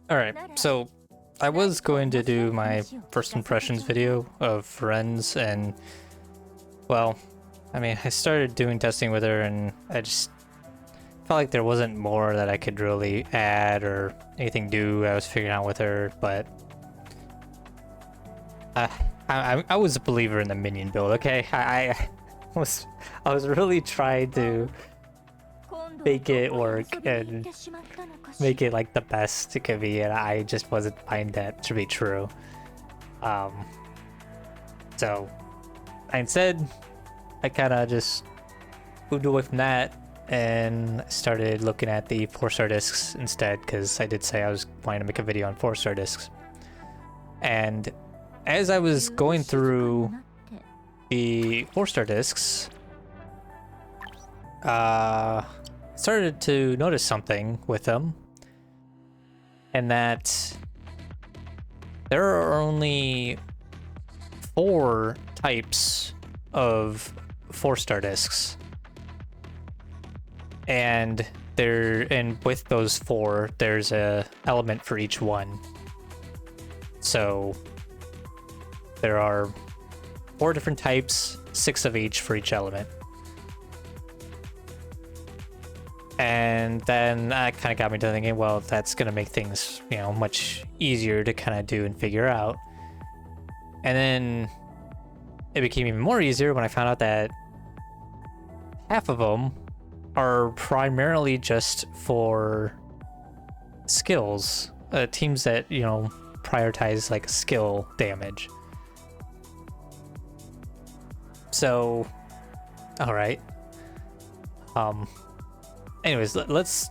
Alright, so I was going to do my first impressions video of Friends, and well, I mean, I started doing testing with her and I just felt like there wasn't more that I could really add or anything new I was figuring out with her, but I was a believer in the minion build, okay? I was really trying to make it work and make it like the best it could be, and I just wasn't finding that to be true. So instead I kind of just moved away from that and started looking at the 4-star discs instead, because I did say I was planning to make a video on 4-star discs. And as I was going through the 4-star discs, started to notice something with them, and that there are only 4 types of 4-star discs, and with those 4 there's a element for each one. So there are 4 different types, 6 of each for each element. And then that kind of got me to thinking, well, that's going to make things, you know, much easier to kind of do and figure out. And then it became even more easier when I found out that half of them are primarily just for skills, teams that, you know, prioritize like skill damage. So, all right. Anyways, let's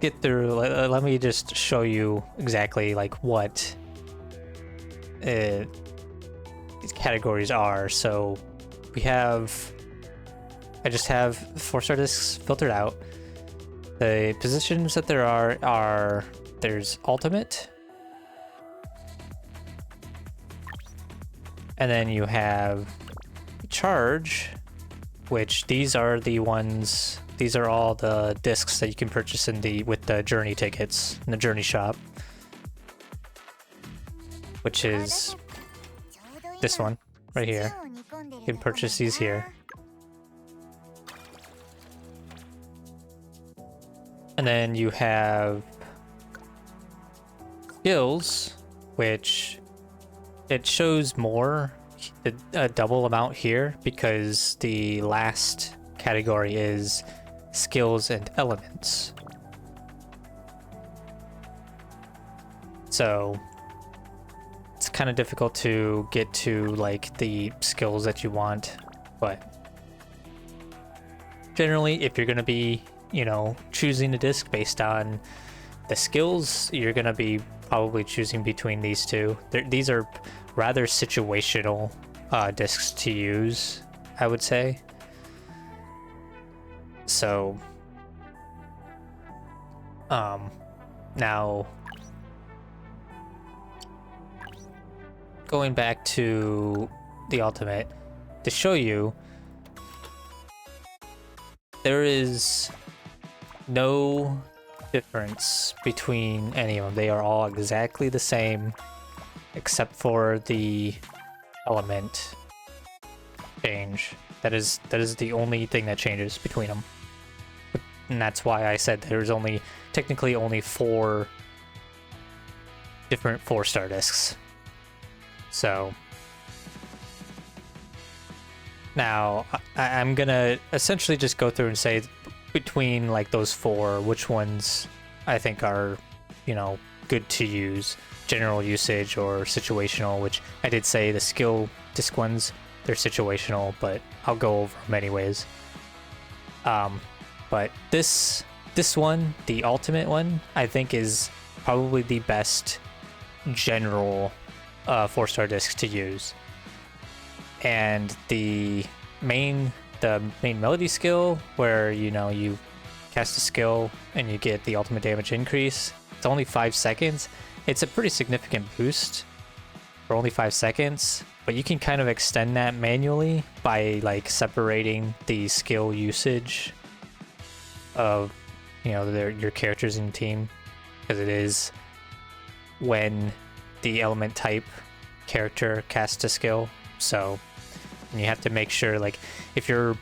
get through. Let me just show you exactly like what these categories are. So we have, I just have 4-star discs filtered out. The positions that there are there's ultimate, and then you have charge, which these are the ones. These are all the discs that you can purchase with the journey tickets in the journey shop, which is this one right here. You can purchase these here. And then you have skills, which it shows more, a double amount here, because the last category is skills and elements. So it's kind of difficult to get to like the skills that you want, but generally if you're going to be, you know, choosing a disc based on the skills, you're going to be probably choosing between these two. These are rather situational discs to use, I would say. So now going back to the ultimate to show you, there is no difference between any of them. They are all exactly the same except for the element change. That is the only thing that changes between them. And that's why I said there's technically only 4 different 4-star discs. So now I'm gonna essentially just go through and say between like those 4, which ones I think are, you know, good to use, general usage or situational, which I did say the skill disc ones, they're situational, but I'll go over them anyways. But this one, the ultimate one, I think is probably the best general 4-star disc to use. And the main melody skill, where, you know, you cast a skill and you get the ultimate damage increase, it's only 5 seconds. It's a pretty significant boost for only 5 seconds, but you can kind of extend that manually by like separating the skill usage of, you know, your characters in the team. because it is when the element type character casts a skill. So you have to make sure, like, if you're,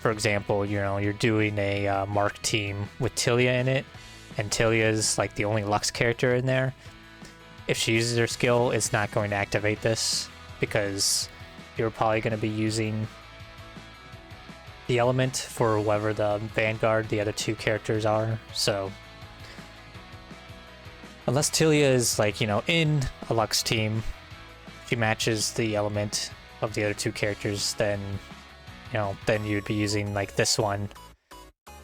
for example, you're doing a Mark team with Tilia in it, and Tilia's like the only Lux character in there. If she uses her skill, it's not going to activate this because you're probably going to be using the element for whoever the Vanguard, the other two characters are. So unless Tilia is like, in a Lux team, she matches the element of the other two characters, then, then you'd be using like this one,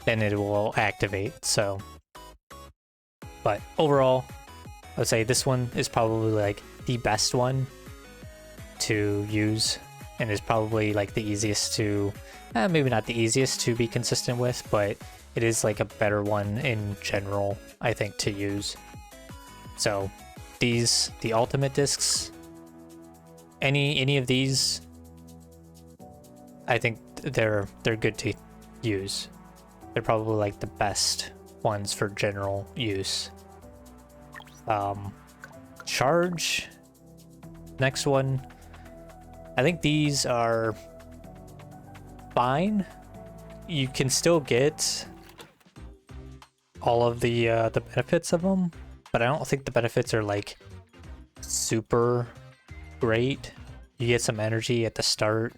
then it will activate. So, but overall, I would say this one is probably like the best one to use, and is probably like the easiest to, maybe not the easiest to be consistent with, but it is like a better one in general, I think, to use. So the ultimate discs, any of these, I think they're good to use. They're probably like the best ones for general use. Charge, next one, I think these are fine. You can still get all of the benefits of them, but I don't think the benefits are like super great. You get some energy at the start,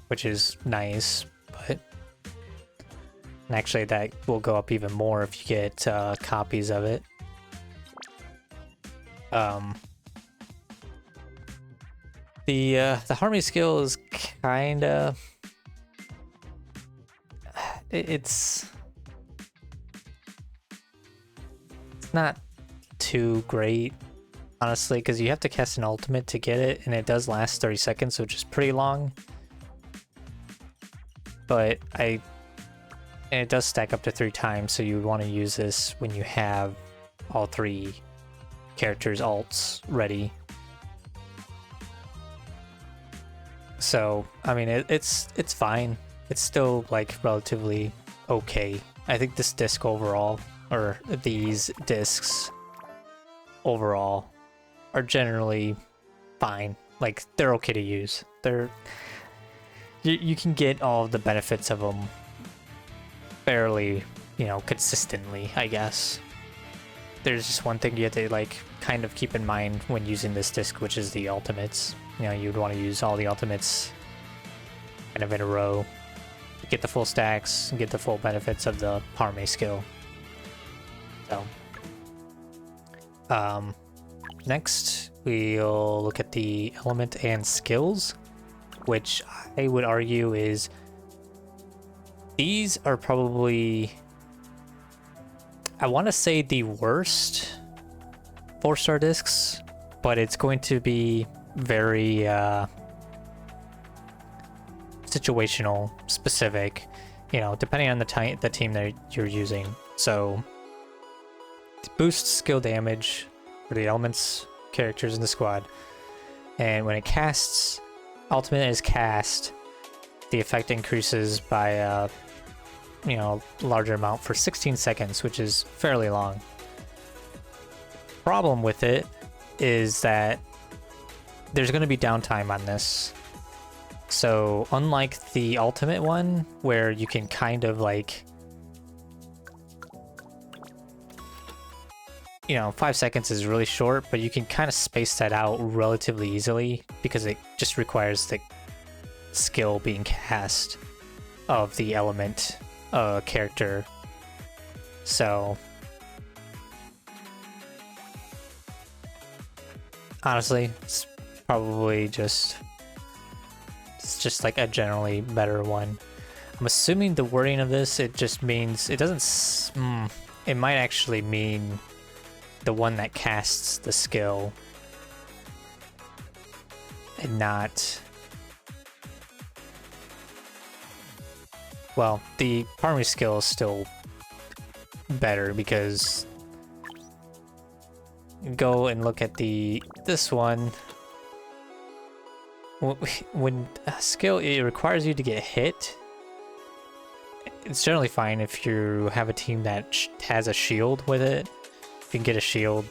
which is nice, but and actually that will go up even more if you get copies of it. The harmony skill is kinda, it's not too great, honestly, because you have to cast an ultimate to get it, and it does last 30 seconds, which is pretty long. But and it does stack up to 3 times, so you would want to use this when you have all 3 characters' alts ready. So, I mean, it's fine. It's still, like, relatively okay. I think this disc overall, or these discs overall, are generally fine. Like, they're okay to use. You can get all of the benefits of them fairly, consistently, I guess. There's just one thing you have to, like, kind of keep in mind when using this disc, which is the ultimates. You'd want to use all the ultimates kind of in a row to get the full stacks and get the full benefits of the Parme skill. So, next we'll look at the element and skills, which I would argue is these are probably, I want to say, the worst 4-star discs, but it's going to be very situational specific, depending on the team that you're using. So boost skill damage for the elements characters in the squad, and when it casts, ultimate is cast, the effect increases by a larger amount for 16 seconds, which is fairly long. Problem with it is that there's going to be downtime on this. So unlike the ultimate one, where you can kind of like, 5 seconds is really short, but you can kind of space that out relatively easily because it just requires the skill being cast of the element character. So honestly, it's probably just like a generally better one. I'm assuming the wording of this, it just means, it doesn't, it might actually mean the one that casts the skill and not, well, the primary skill is still better because go and look at this one. When a skill, it requires you to get hit, it's generally fine if you have a team that has a shield with it, if you can get a shield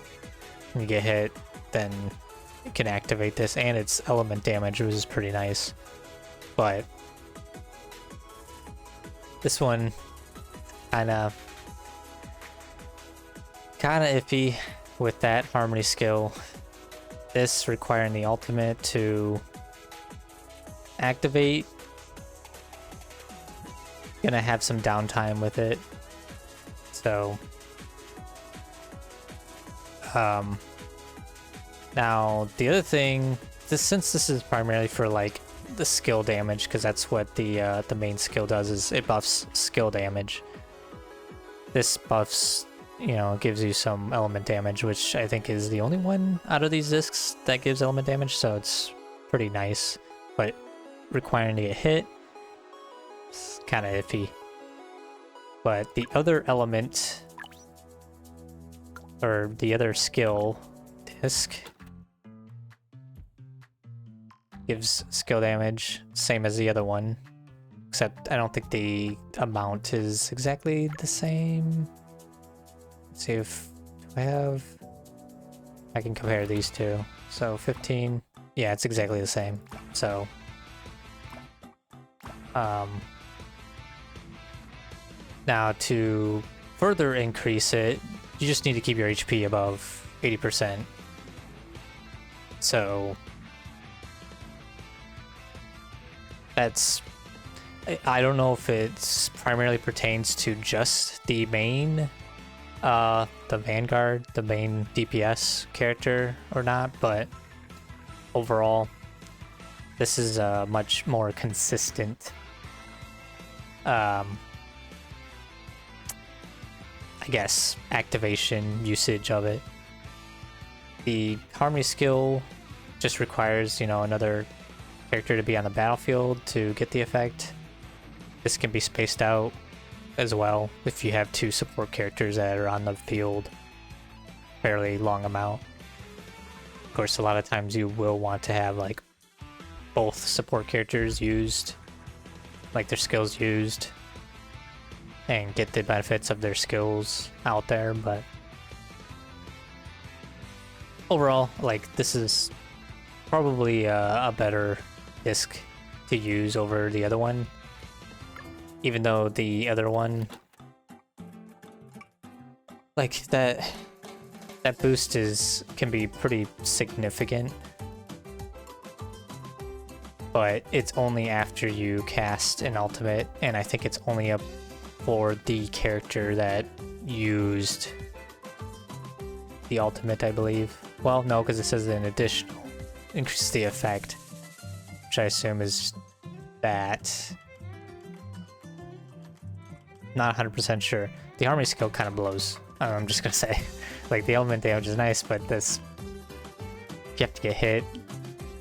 and you get hit, then you can activate this, and it's element damage, which is pretty nice. But this one kinda iffy with that harmony skill. This requiring the ultimate to activate, gonna have some downtime with it. So now the other thing, since this is primarily for like the skill damage, because that's what the main skill does, is it buffs skill damage. This buffs, you know, gives you some element damage, which I think is the only one out of these discs that gives element damage, so it's pretty nice. But requiring to get hit, it's kind of iffy. But the other element, or the other skill disc, gives skill damage, same as the other one, except I don't think the amount is exactly the same. Let's see if I can compare these two. So 15, yeah, it's exactly the same. So now to further increase it, you just need to keep your HP above 80%. So that's, I don't know if it's primarily pertains to just the main, the Vanguard, the main DPS character or not, but overall, this is a much more consistent, I guess, activation usage of it. The harmony skill just requires, you know, another character to be on the battlefield to get the effect. This can be spaced out as well if you have two support characters that are on the field fairly long amount. Of course, a lot of times you will want to have like both support characters used, like their skills used, and get the benefits of their skills out there, but overall, like, this is probably a better disc to use over the other one, even though the other one, like, that boost can be pretty significant, but it's only after you cast an ultimate, and I think it's only up for the character that used the ultimate, I believe. Well, no, because it says an additional increases the effect, which I assume is that. Not 100% sure. The harmony skill kind of blows. I'm just gonna say, like, the element damage is nice, but this, if you have to get hit,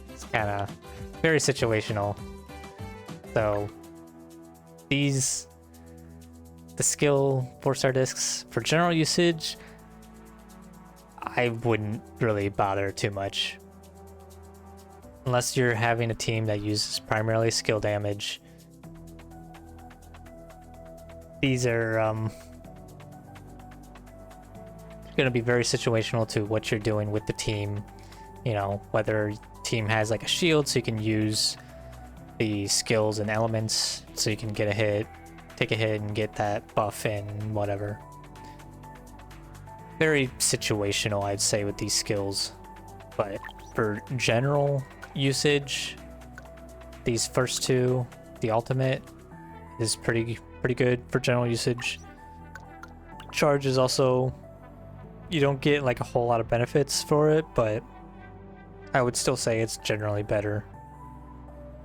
it's kind of very situational. So the skill 4-star discs for general usage, I wouldn't really bother too much. Unless you're having a team that uses primarily skill damage. These are going to be very situational to what you're doing with the team. You know, whether team has like a shield so you can use the skills and elements so you can get a hit, take a hit and get that buff and whatever. Very situational, I'd say, with these skills. But for general usage, these first two, the ultimate is pretty good for general usage. Charge is also, you don't get like a whole lot of benefits for it, but I would still say it's generally better.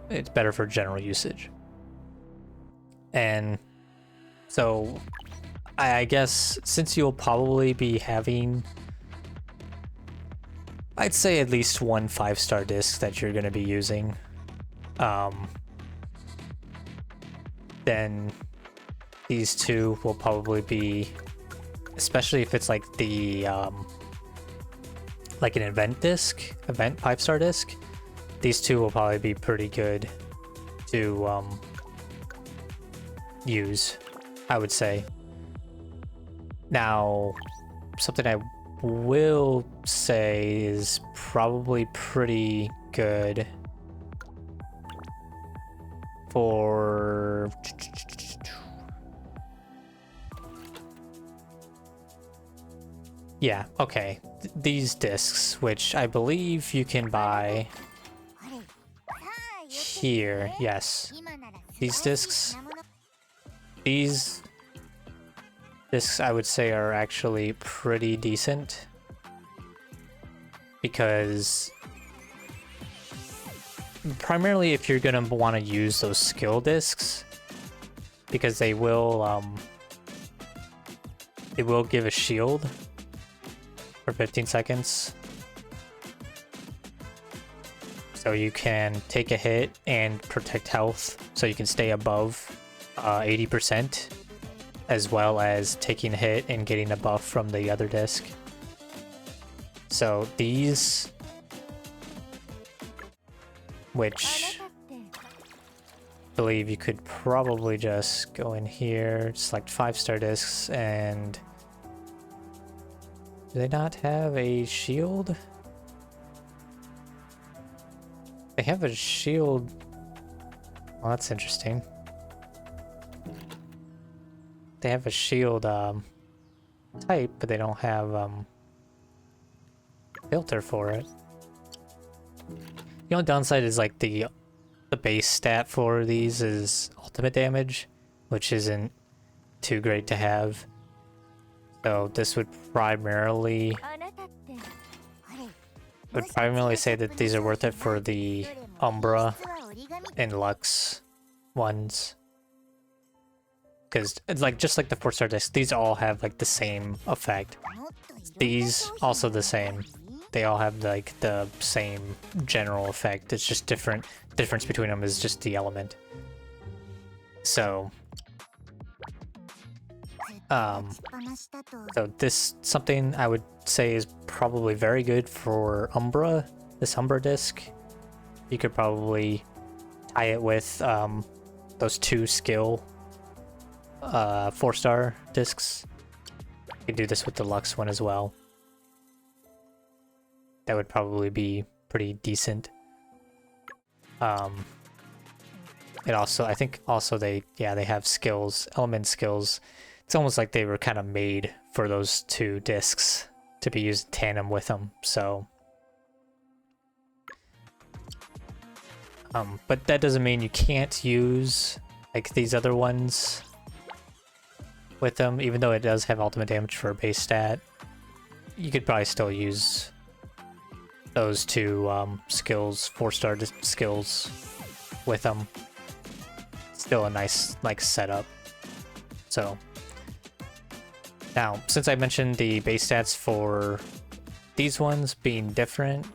It's better for general usage. And so I guess since you'll probably be having, I'd say at least one 5-star disc that you're going to be using, then these two will probably be, especially if it's like the like an event 5-star disc, these two will probably be pretty good to use, I would say. Now, something I will say is probably pretty good for... Yeah, okay. These discs, which I believe you can buy here, yes. These discs I would say are actually pretty decent because primarily if you're gonna want to use those skill discs, because they will give a shield for 15 seconds. So you can take a hit and protect health, so you can stay above 80%, as well as taking a hit and getting a buff from the other disc. So these, which I believe you could probably just go in here, select 5-star discs, and do they not have a shield? They have a shield. Well, that's interesting. They have a shield type, but they don't have filter for it. The only downside is like the base stat for these is ultimate damage, which isn't too great to have. So this would primarily say that these are worth it for the Umbra and Lux ones. Because it's like just like the 4-star discs, these all have like the same effect. These also the same. They all have like the same general effect. It's just different. The difference between them is just the element. So this something I would say is probably very good for Umbra. This Umbra disc, you could probably tie it with those 2 skill 4-star discs. You could do this with the Lux one as well. That would probably be pretty decent. It also, I think also they have skills, element skills. It's almost like they were kind of made for those 2 discs to be used in tandem with them, so. But that doesn't mean you can't use like these other ones with them, even though it does have ultimate damage for a base stat. You could probably still use those 2 skills, 4-star skills with them. Still a nice like setup. So now, since I mentioned the base stats for these ones being different,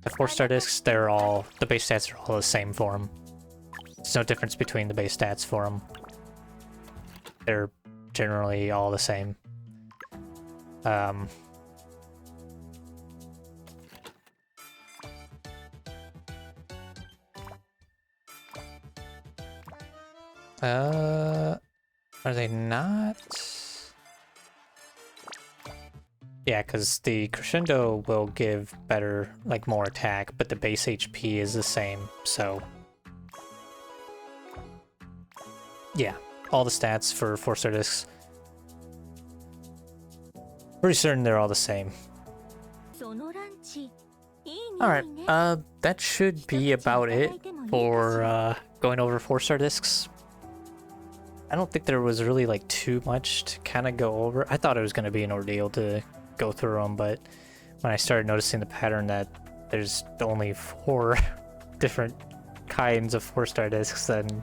the 4-star discs, the base stats are all the same for them. There's no difference between the base stats for them. They're generally all the same. Are they not? Yeah, because the Crescendo will give better, like more attack, but the base HP is the same, so. Yeah, all the stats for 4-star discs. Pretty certain they're all the same. Alright, that should be about it for going over 4-star discs. I don't think there was really like too much to kind of go over. I thought it was going to be an ordeal to go through them, but when I started noticing the pattern that there's only 4 different kinds of 4-star discs, then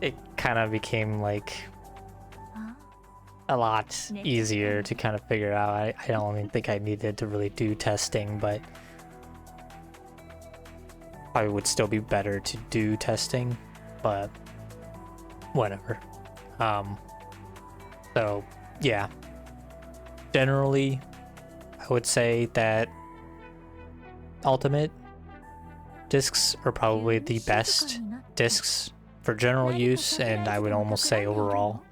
it kind of became like a lot easier to kind of figure out. I don't even think I needed to really do testing, but probably would still be better to do testing, but whatever. So yeah, generally I would say that ultimate discs are probably the best discs for general use, and I would almost say overall.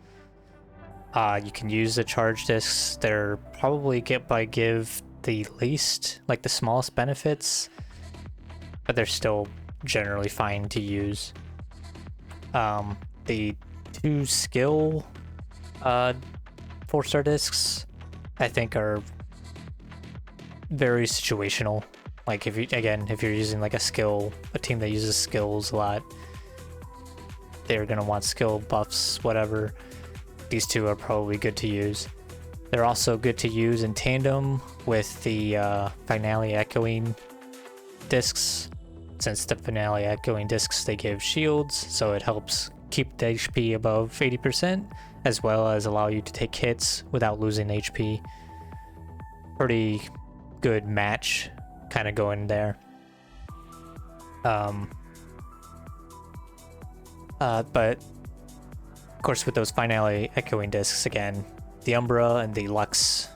You can use the charge discs. They're probably give the least, like the smallest benefits, but they're still generally fine to use. The 2 skill 4-star discs, I think, are very situational. Like if you're using like a team that uses skills a lot, they're gonna want skill buffs, whatever. These 2 are probably good to use. They're also good to use in tandem with the Finale Echoing discs. Since the Finale Echoing discs, they give shields, so it helps keep the HP above 80%, as well as allow you to take hits without losing HP. Pretty good match kind of going there. But of course, with those Finale Echoing discs, again, the Umbra and the Lux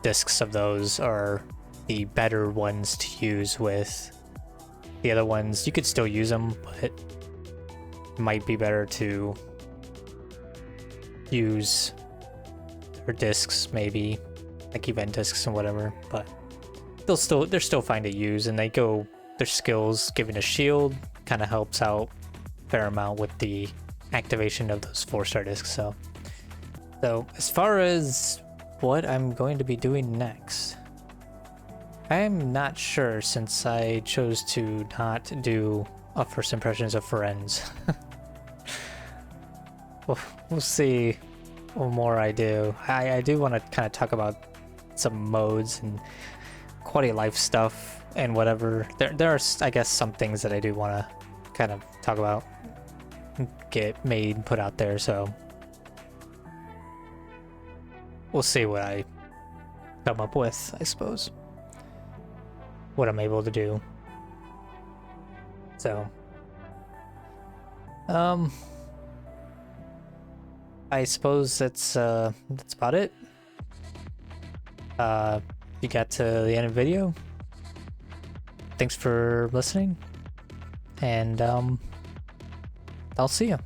discs of those are the better ones to use with. The other ones, you could still use them, but it might be better to use their discs, maybe, like event discs and whatever, but they're still fine to use, and their skills giving a shield kind of helps out a fair amount with the activation of those 4-star discs. So as far as what I'm going to be doing next, I'm not sure, since I chose to not do a first impressions of Friends. We'll see what more I do. I do want to kind of talk about some modes and quality of life stuff and whatever. There are, I guess, some things that I do want to kind of talk about, get made, put out there, so we'll see what I come up with, I suppose. What I'm able to do. So I suppose that's about it. You got to the end of the video. Thanks for listening, and I'll see you.